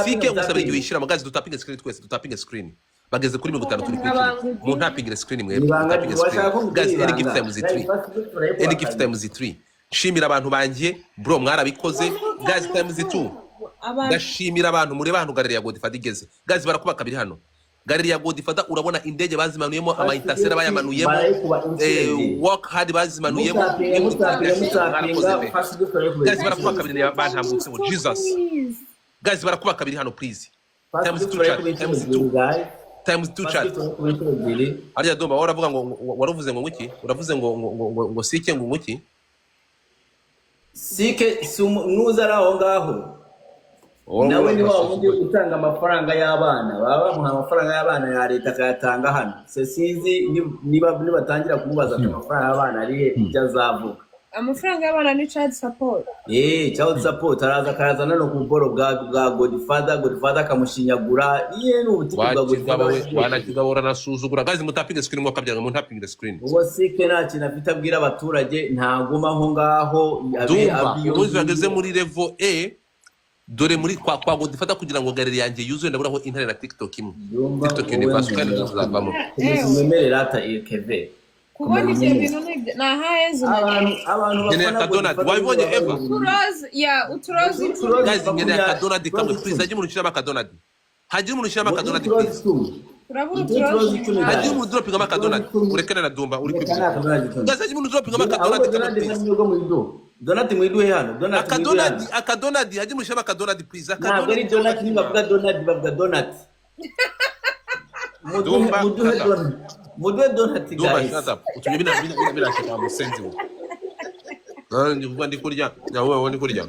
Sike ngusabye igihe yishira magazi dutapinga screen twese dutapinga screen bageze kuri 50 turi kwikira mu ntapinga screen mwe dutapinga screen guys any gift times 3 any gift times 3 shimira abantu bangiye bro mwarabikoze guys times 2 ndashimira abantu muri bantu Galeri ya Godfather igeze guys barakuba kabiri hano Galeri ya Godfather urabona indege bazimanuyemo ama intercessor bayamanuyemo walk hard bazimanuyemo guys barakuba kabiri bantambutse ngo Jesus guys barakuba kabiri hano please times 2 chat times 2 chat ariya domba waravuga ngo waravuze ngo ngiki uravuze ngo Sike ngo ngiki Sike nuza aho ngaho nawe ni wa wundi utanga amafaranga y'abana baba bamuha amafaranga y'abana ya leta akayatanga hano se sinzi niba batangira kumubaza amafaranga y'abana arihe icyo azavuga amafaranga y'abana ni child support child support araza akazana no ku boro bwa Godfather akamushinyagura iye n'ubutiko bwa Godfather wanakigabora nasuzugura gazi mutapinga screen mwo kabyanga mu ntapinga screen uwo Sike nta kintu afite abwira abaturage ntaguma aho ngaho ubuzi bageze muri level A dore muri kwa Godfather kugira ngo Galeri yanjye yuzuye ndaburaho internet na TikTok imwe TikTok universe kandi tuzavamo mumemerera ata Keve kubona ibyo bintu na hayezo abantu bafana Donald wabonye Eva uturozi guys ngene ya Donald kamwe please ajye umuntu shirama Donald haje umuntu shirama Donald please urabura uturozi haje umuntu dropping ama Donald urekana na Dumba uri kwibuka guys haje umuntu dropping ama Donald Donald mwiduhe hano Donald haje umuntu shirama Donald please Donald ni bavuga Donald muduhe Donald guys utumye bina shaka musenzi wo ndi kuba ndi kurya nawe ndi kurya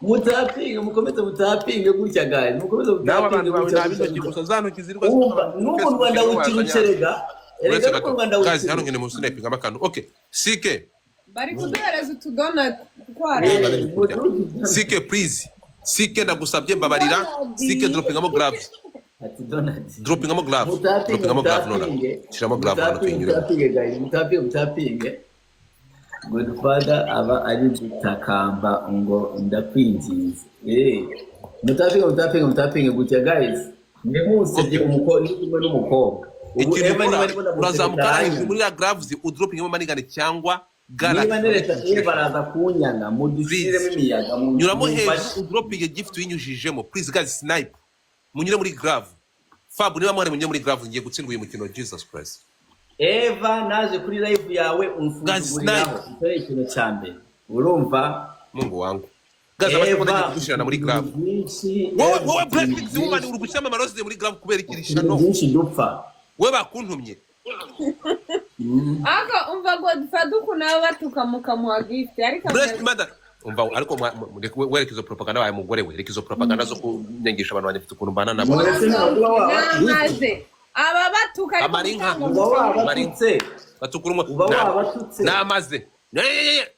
mutapinga mukomeze mutapinge gutya guys mukomeze mutapinge gutya nabindoki gusa zano kizirwa n'ubu Rwanda ukirucerega erega ko Rwanda guys hano ngene mu sniping amakano okay Sike bari kuduhereza utu Donald kwara Sike please Sike ndagusabye mbabarira Sike dropping amo gloves dropping amo gloves nona shiramo gloves hano kwinyura mutapinge Godfather aba ari gutakamba ngo ndakwinjiza mutapinge gutya guys mwemusebye umukobwa n'umukobwa urazamuka muri ya gloves udropping amo manigane cyangwa niba nereta baraza kunyanga mudusiremo imiyaga nyuramo hejuru udropping gift winyujijemo please guys snipe munyure muri glove Fab niba mwari munyure muri glove ngiye gutsindwa uyu mukino Jesus Christ Eva naje kuri live yawe umfunguriraho icyo ikintu cyambere urumva Mungu wangu gaza bashobora kugushirana muri glove wowe prefix woman uri gushyama amaroze muri glove kubera ikirishano byinshi dupfa we bakuntumye aka umva Godfather kuna batuka mukamuha gift ariko umva ariko werekezo propaganda wawe mugore we rekezo propaganda zo kunyengesha abantu bafite ukuntu mbana nabo namaze aba batuka amarinka barinze batukurumwa namaze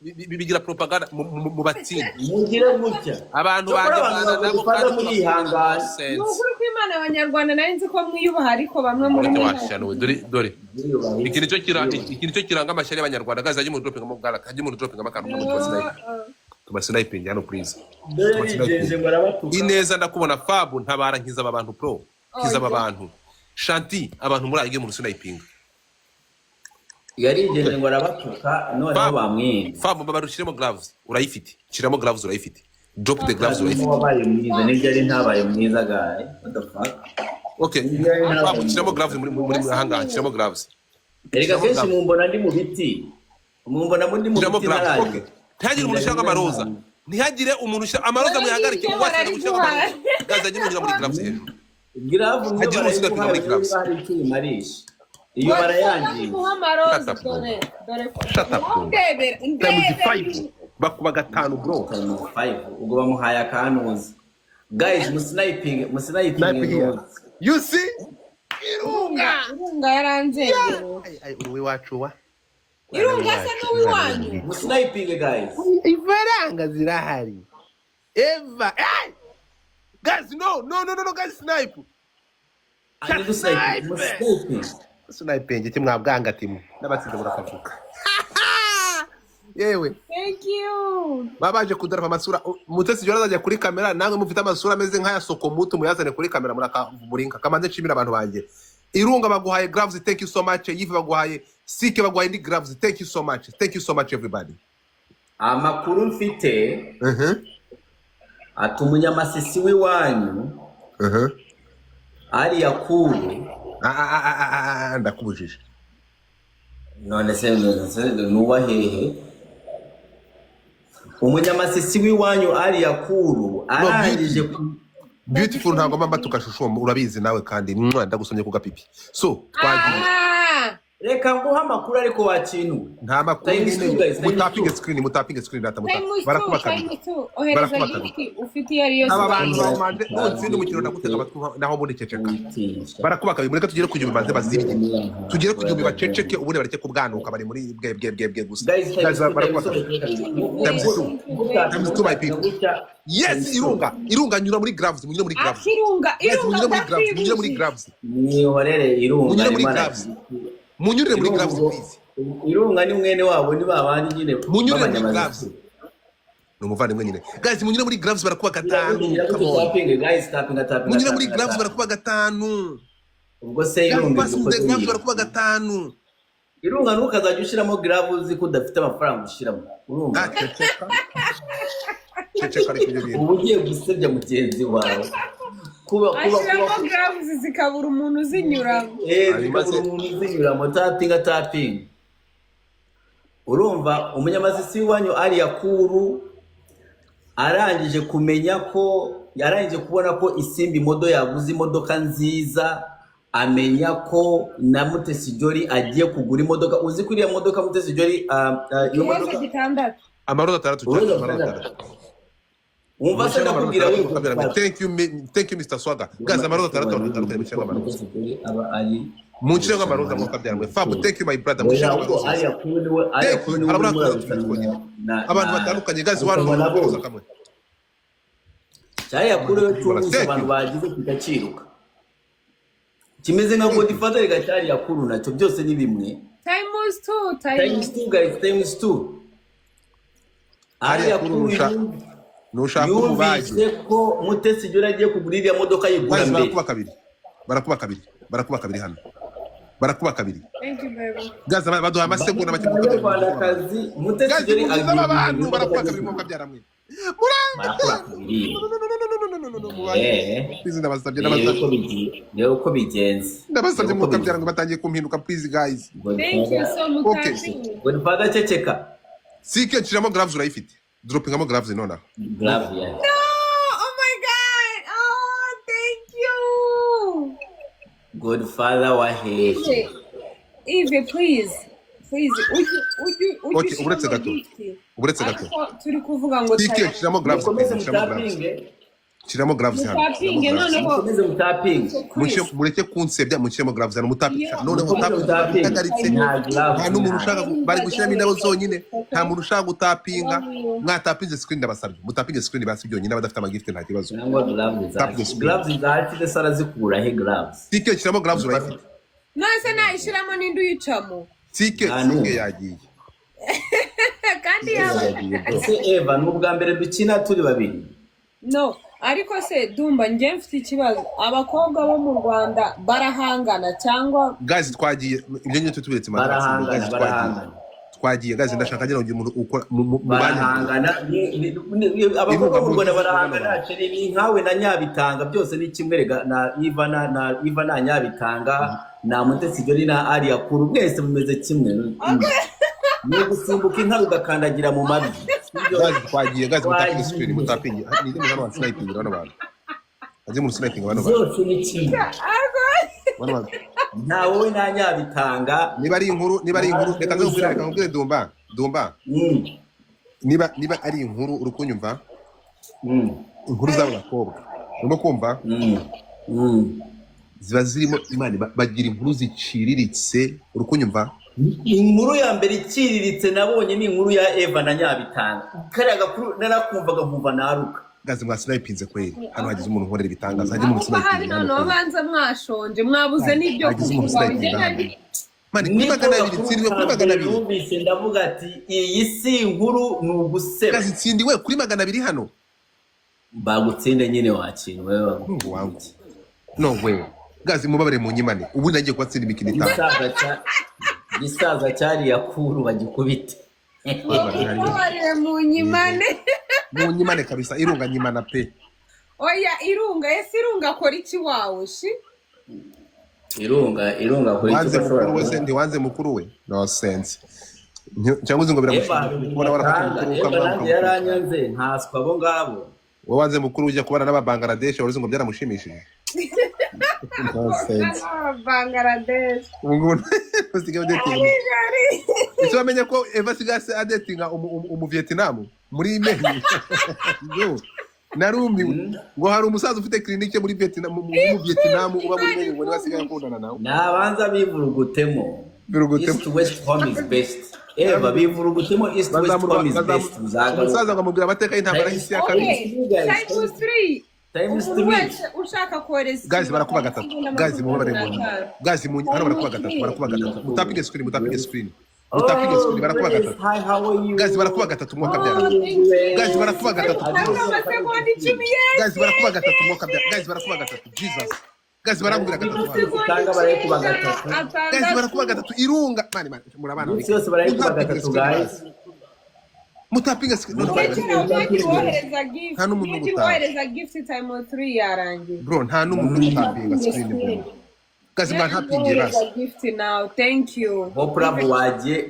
bibigira propaganda mu batsinda mugire gutya abantu bajye nabo kandi muri ihangana n'ukuri kw'Imana abanyarwanda nari nzi ko mwiyubaha ariko bamwe muri dore ikintu cyo kiranga amashyari y'abanyarwanda gaza ajye mu dropping mu bwara ajye mu dropping amakano mu sniping hano please ineza ndakubona Fab ntabara nkiza abantu pro nkiza abantu Shanti abantu muri ayige mu sniping yarigenze ngo arabatuka none bamwinze Fab babarushiremo gloves urayifite shiramo gloves urayifite drop the gloves urayifite wabaye mwiza nibyo ari ntabaye mwiza guy what the fuck okay Fab shiramo gloves muri hanga shiramo gloves erega kenshi mumbona ndi mu biti mumbona ndi mu biti naraje ntihagire umuntu ushaka amaroza ntihagire umuntu ushaka amaroza muyagarike ubwatsi gushaka amaroza gaza ajye munyura muri gloves hejuru Grave hajye umuntu ushaka muri gloves iyo barayangiye bakuba gatanu bro 5 ubwo bamuhaye akanuza guys musniping you see irunga yaranze uruwe wacu wa irunga se n'uwi wanyu musniping guys ifaranga zirahari Eva guys no guys snipe sniping kimwabwanga timu n'abatsinze murakavuka yewe Thank you. babaje kudarafa amasura Mutesi Jolly azajya kuri kamera namwe mufite amasura ameze nk'aya Sokomutu muyazane kuri kamera murakamurinka kamanze nshimira abantu banjye Irunga baguhaye gloves thank you so much Yive baguhaye Sike baguhaye ndi gloves thank you so much everybody amakuru mfite ati umunyamasisi w'iwanyu ari yakuru ndakubujije none se nuwa hehe umunyamasisi w'iwanyu ari yakuru arangije beautiful ntabwo mba tukashusho urabizi nawe kandi ndagusomye ku gapipi so twagiye reka nguha amakuru ariko wakintu nta makuru mutapinge screen data barakuba kabiri ufite yari yose aba bantu bamanje ntsindi umukino ndagutega amatwi naho muri ceceka barakuba kabiri mureka tugere ku gihumbi banze bazibye tugere ku gihumbi baceceke ubundi bareke kubwanuka bari muri bwe gusa guys barakuba kabiri times two my people yes irunga nyura muri gloves munyure muri gloves munyure muri gloves nihorere irunga munyurire muri gloves please irunga ni mwene wabo ni babandi nyine munyurire muri gloves no muvandimwe nyine guys munyure muri gloves barakuba gatanu munyure muri gloves barakuba gatanu ubwo se irunga barakuba gatanu irunga ntukazajya ushyiramo gloves ko udafite amafaranga ushyiramo urumva ceceka ariko ibyo bintu ubu ugiye gusebya mugenzi wawe kuba gloves zikabura umuntu uzinyuramo zikabura umuntu uzinyuramo tapinga urumva umunyamasisi w'iwanyu ari yakuru arangije kumenya ko yarangije kubona ko Isimbi Modo yaguze imodoka nziza amenya ko na Mutesi Jolly agiye kugura imodoka uzi ko iriya modoka Mutesi Jolly iyo modoka amaroza 6 umva se nakubwira wewe thank you Mr. Swaga guys amaroza 6 atandukanye mu cyangwa amaroza aba ari mu cyangwa amaroza mu kabyarwe Fab thank you my brother mu cyangwa amaroza ari yakuru abantu batandukanye guys wano kamwe cyari yakuru cyubuze abantu bagize kitaciruka kimeze nka Godfather gacyari yakuru nacyo byose ni bimwe times 2 guys times 2 ari yakuru nushaka umubaje ko Mutesi Jolly agiye kugura iriya modoka yigura mbere barakuba kabiri hano barakuba kabiri thank you baby gaza baduha amasegonda make mu kazi Mutesi Jolly agiye abantu barakuba kabiri mu kabyaramwe please ndabasabye uko bigenze ndabasabye mu kabyaramwe batangiye kumpinduka please guys thank you so much Godfather ceceka Sike kiramo gloves urayifite droppingamo gloves nona gloves yeah no oh my god oh thank you Godfather wa hehe Eve please okay uburetse gato turi kuvuga ngo Sike kiramo gloves kiramo gloves hano mureke kunsebya mukiremo gloves hano mutapinga none utagaritse nta n'umuntu ushaka bari gushyiramo indabo zonyine nta muntu ushaka gutapinga mwatapinze screen ndabasabye mutapinge screen basi byonyine abadafite amagifte nta kibazo gloves zahite sara zikura he gloves Sike kiramo gloves urayifite nase nayishiramo n'indi uyicamo Sike yagiye kandi yaba ese Eva n'ubwa mbere dukina turi babiri no ariko se Dumba njye mfite ikibazo abakobwa bo mu Rwanda barahangana cyangwa guys twagiye ibyo nyine tubiretse barahangana twagiye guys ndashaka ngira ngo umuntu ukora barahangana abakobwa bo mu Rwanda barahangana ni nkawe na Nyabitanga byose ni kimwe rega na Iva na Nyabitanga na Mutesi Jolly na ari yakuru mwese mumeze kimwe ni gusimbuka inka ugakandagira mu mabi twagiye gazi mutapinga screen mutapinga ni ndimo hano sniping bano bantu aje mu sniping bano bantu zose ni kimwe nta wowe na Nyabitanga niba ari inkuru reka nkubwire Dumba niba ari inkuru urukunyumva inkuru z'abo bakobwa urimo kumva ziba zirimo Imana bagira inkuru ziciriritse urukunyumva inkuru ya mbere iciriritse nabonye ni inkuru ya Eva na Nyabitanga kariya gakuru narakumvaga nkumva naruka gazi mwasinayipinze kweli hano hagize umuntu nkorera ibitangaza hagize umuntu sinayipinze hano banza mwashonje mwabuze n'ibyo kuvuga mani kuri magana abiri ntsindwe kuri magana abiri numvise ndavuga ati iyi si inkuru ni uguseba gazi nsindiwe kuri magana abiri hano bagutsinde nyine wakintu wewe wangu no way gazi mubabare mu nyimane ubu nagiye kubatsinda imikino itanu gisaza cyari yakuru bagikubite mubabare mu nyimane kabisa irunga nyimana pe oya irunga ese irunga akora iki wawe shi irunga kuri wanze mukuru we se ndi wanze mukuru we no sense cyangwa uzi ngo biramushimira kubona warafata mukuru ukamwaka yaranyanze ntaswa abo ngabo wowe wanze mukuru ujya kubana n'aba Bangladesh waruzi ngo byaramushimishije no sense Bangladesh ubu usigaye dating ese wamenye ko Eva sigase adetinga umu Vietnam muri email yo narumiwe ngo hari umusaza ufite clinique muri Vietnam mu Vietnam uba muri Mali ngo wasigaye akundana nawe nabanza bivurugutemo East West home is best Eva bivurugutemo East West home is best umusaza ngamubwira amateka y'intambara y'isi ya kabiri times 3 ushaka kohereza guys barakuba gatatu guys mubabare mu guys mu hano barakuba gatatu mutapige screen barakuba gatatu guys barakuba gatatu mwaka byara guys barakuba gatatu mwaka byara guys barakuba gatatu Jesus guys barambwira gatatu tanga barakuba gatatu guys barakuba gatatu irunga mani murabana cyose barakuba gatatu guys mutapinga screen nta n'umuntu wohereza gift time 3 yarangiye bro nta n'umuntu utapinga screen bro kazi mwantapingiye basi gift now thank you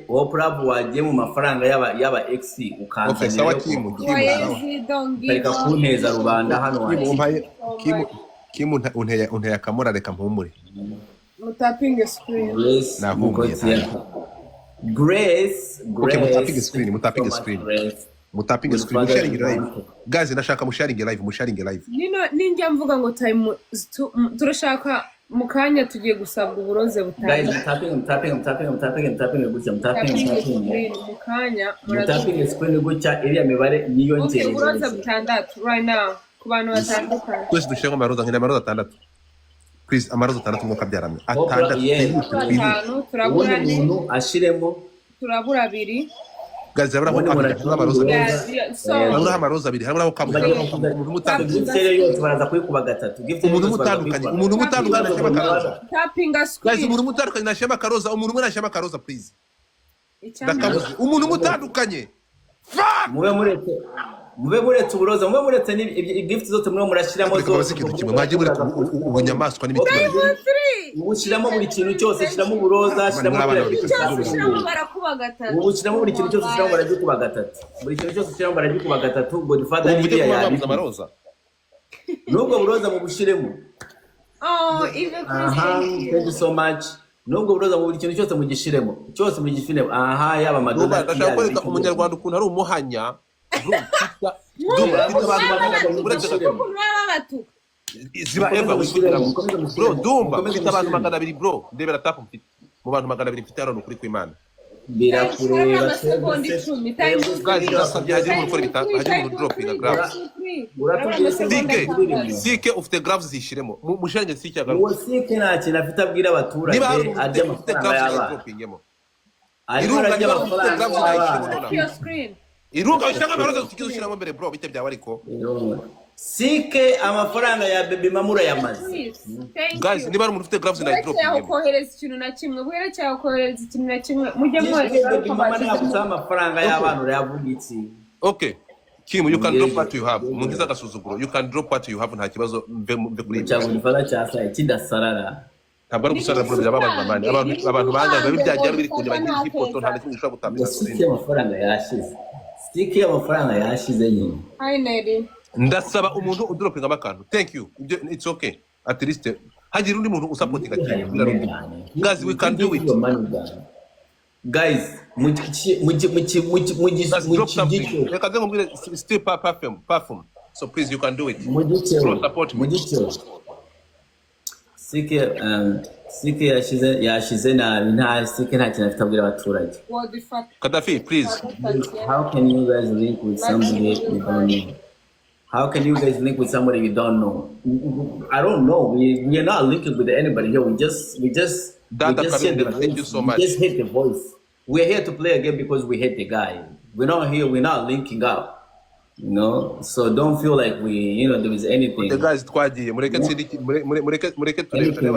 Hoprabu wagiye mu mafaranga yaba X ukanza sawa kimu reka kunteza rubanda hano waje kimu unteye akamura reka mpumure mutapinga screen nakubwiye Grace mutapinga screen sharing live guys ndashaka musharing live ninjya mvuga ngo time turashaka mukanya tugiye gusabwa uburoze butanga guys mutapinga gutya mutapinga screen gutya iriya mibare yiyongera uburoze butandatu right now ku bantu batandukanye twese dushaka amaroza nkina amaroza atandatu please amaroza atandatu mwuka byaramye atandatu turabura umuntu ashiremo turabura abiri guys barabona amaroza abiri harimo kabuga umuntu mutandukanye yose baraza kuyikuba gatatu umuntu mutandukanye nashema karoza tapping screen guys umuntu mutandukanye nashema karoza umuntu umwe nashema karoza please ndakabuze umuntu mutandukanye mube muretse uburoza mube muretse gift zose muri murashiramo zose mwaje muretse ubunyamaswa n'imitima ubushyiramo buri kintu cyose shiramo uburoza shiramo barakuba gatatu ubushyiramo buri kintu cyose shiramo baragikuba gatatu buri kintu cyose shiramo baragikuba gatatu ngo dufata n'iriya yabi nubwo buroza mu bushiremo thank you so much nubwo buroza mu buri kintu cyose mugishiremo cyose mugishiremo yaba amadolari ndashaka kwereka umunyarwanda ukuntu ari umuhanya ziba Eva bro Dumba mfite abantu 200 bro ndebera tap mfite mu bantu 200 mfite hano kuri kw'Imana birakureba guys nasabye haje mu gukora ibitaka haje mu dropping gloves sike ufite gloves zishiremo mushenge sike agaruka uwo sike ntacyo nafite abwira abaturage ajya amafaranga y'abana irunga ry'amafaranga irunga ushaka amaroza tukizo shiramo mbere bro bite byawe ariko sike amafaranga ya baby mamura yamaze guys niba umuntu ufite gloves na drop yaho kohereza ikintu na kimwe bwira cyaho kohereza ikintu na kimwe mujye baby mama ntabwo amafaranga y'abantu urayavuga iki okay Kim, you can drop what you have mungiza agasuzuguro you can drop what you have nta kibazo mve kuri cyangwa gifata cyasa kidasarara ntabwo ari gusarara bro byababaza mani abantu bangaza bibyagiye biri kunjye bagira ifoto nta kintu ushobora gutambira sike amafaranga yashize sike amafaranga yashize nyine hi Neri ndasaba umuntu udropinga abakantu thank you it's okay at least hagira undi muntu usupportinga cyane guys we can do it guys still perfume so please you can do it support me sike yashize nabi nta sike nta kintu afite abwira abaturage Kadafi please how can you guys link with somebody you don't know how can you guys link with somebody you don't know I don't know we are not linking with anybody here we just Dada just hear the Kabendera, thank you voice. so We much. just hate the voice. We're here to play a game because we hate the guy. We're not here. We're not linking up. You know, so don't feel like we, there is anything. The guys twagiye mureke turebe anything